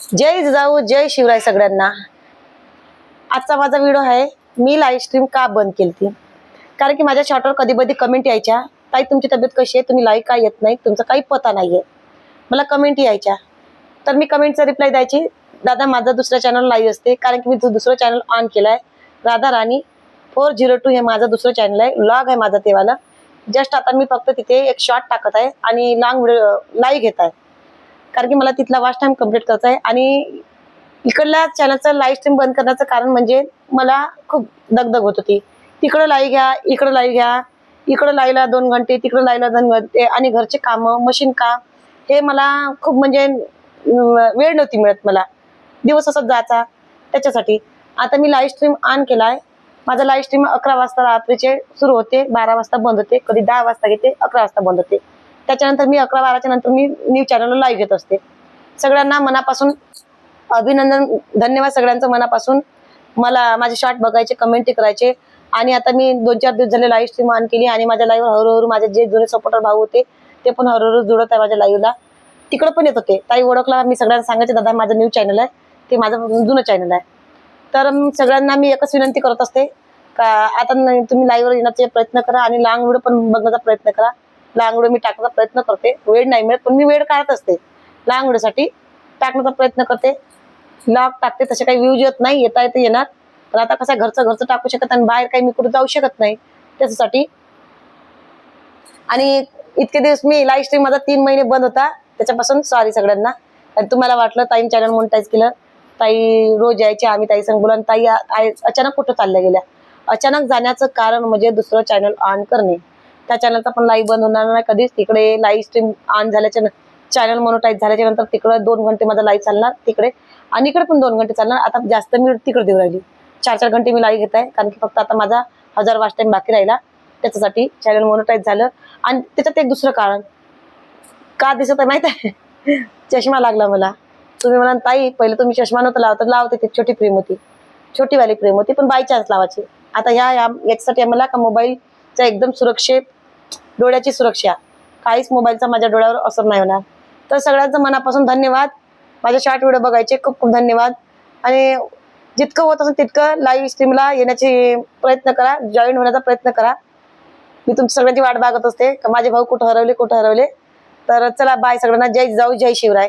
जय जिजाऊ जय शिवराय सगळ्यांना। आजचा माझा व्हिडिओ आहे, मी लाईव्ह स्ट्रीम का बंद केली कारण की माझ्या शॉर्टवर कधी कधी कमेंट यायच्या, ताई तुमची तब्येत कशी आहे, तुम्ही लाईव्ह का येत नाही, तुमचा काही पता नाहीये। मला कमेंट यायच्या तर मी कमेंटचा रिप्लाय द्यायची, दादा माझा दुसऱ्या चॅनल लाईव्ह असते कारण की मी दुसरं चॅनल ऑन केलाय, राधा राणी 402 हे माझं दुसरं चॅनल आहे, व्लॉग आहे माझा तेवाला। जस्ट आता मी फक्त तिथे एक शॉर्ट टाकत आहे आणि लॉंग व्हिडिओ लाईव्ह घेत आहे कारण की मला तिथला वॉच टाइम कंप्लीट करायचा आहे। आणि इकडल्या चॅनलचं लाईव्ह स्ट्रीम बंद करण्याचं कारण म्हणजे मला खूप दगदग होत होती, तिकडं लाईव्ह घ्या, इकडं लाईव्ह घ्या, इकडं लाईव्हला 2 घंटे, तिकडं लाईव्हला 2 घंटे, आणि घरचे कामं, मशीन काम, हे मला खूप म्हणजे वेळ नव्हती मिळत, मला दिवस असाच जायचा। त्याच्यासाठी आता मी लाईव्ह स्ट्रीम ऑन केलाय। माझा लाईव्ह स्ट्रीम 11 वाजता रात्रीचे सुरू होते, 12 वाजता बंद होते, कधी 10 वाजता घेते, 11 वाजता बंद होते। त्याच्यानंतर मी 11-12च्या नंतर मी न्यूज चॅनलवर लाईव्ह घेत असते। सगळ्यांना मनापासून अभिनंदन, धन्यवाद सगळ्यांचं मनापासून। मला माझे शॉर्ट बघायचे, कमेंट करायचे, आणि आता मी 2-4 दिवस झाले लाईव्ह स्ट्रीम ऑन केली आणि माझ्या लाईव्हवर हळूहळू माझे जे जुने सपोर्टर भाऊ होते ते पण हळूहळू जुळत आहे माझ्या लाईव्हला। तिकडे पण येत होते, ताई ओळखला, मी सगळ्यांना सांगायचे दादा माझं न्यूज चॅनल आहे, ते माझं जुनं चॅनल आहे। तर सगळ्यांना मी एकच विनंती करत असते का आता तुम्ही लाईव्हवर येण्याचा प्रयत्न करा आणि लॉंग व्हिडिओ पण बघण्याचा प्रयत्न करा। लॉंग व्हिडिओ मी टाकण्याचा प्रयत्न करते, वेळ नाही मिळत पण मी वेळ काढत असते, लॉंग व्हिडिओसाठी टाकण्याचा प्रयत्न करते, ब्लॉग टाकते। तसे काही व्ह्यूज येत नाही, येता येते येणार, पण आता कसं घरचं टाकू शकत आणि बाहेर काही मी कुठे जाऊ शकत नाही त्याच्यासाठी। आणि इतके दिवस मी लाईव्ह स्ट्रीम माझा 3 महिने बंद होता, त्याच्यापासून सॉरी सगळ्यांना। आणि तुम्हाला वाटलं ताई चॅनल मोनेटाईज केलं, ताई रोज यायचे, आम्ही ताई संग बोलून, ताई अचानक कुठं चालल्या गेल्या। अचानक जाण्याचं कारण म्हणजे दुसरं चॅनल ऑन करणे, त्या चॅनलचा पण लाईव्ह बंद होणार नाही कधीच। तिकडे लाईव्ह स्ट्रीम ऑन झाल्याच्या चॅनल मोनेटाईज झाल्याच्या नंतर तिकडे 2 घंटे माझा लाईव्ह चालणार तिकडे, आणि इकडे पण 2 घंटे चालणार। आता जास्त मी तिकडे देऊ राहिली, 4-4 घंटे मी लाईव्ह घेत आहे कारण की फक्त आता माझा 1000 वॉच टाइम बाकी राहिला, त्याच्यासाठी चॅनल मोनेटाईज झालं। आणि त्याच्यात एक दुसरं कारण का दिसत आहे माहित आहे, चष्मा लागला मला। तुम्ही म्हणाल ताई पहिले तुम्ही चष्मा नव्हता लावत, लावते, ती छोटी फ्रेम होती, छोटीवाली फ्रेम होती, पण बाय चान्स लावायची। आता याच्यासाठी मला का मोबाईलचा एकदम सुरक्षित, डोळ्याची सुरक्षा, काहीच मोबाईलचा माझ्या डोळ्यावर असर नाही होणार। तर सगळ्यांचं मनापासून धन्यवाद, माझे शॉर्ट व्हिडिओ बघायचे खूप खूप धन्यवाद। आणि जितकं होत असेल तितकं लाईव्ह स्ट्रीमला येण्याचे प्रयत्न करा, जॉईन होण्याचा प्रयत्न करा। मी तुमची सगळ्यांची वाट बघत असते का माझे भाऊ कुठं हरवले। तर चला बाय सगळ्यांना, जय जिजाऊ जय शिवराय।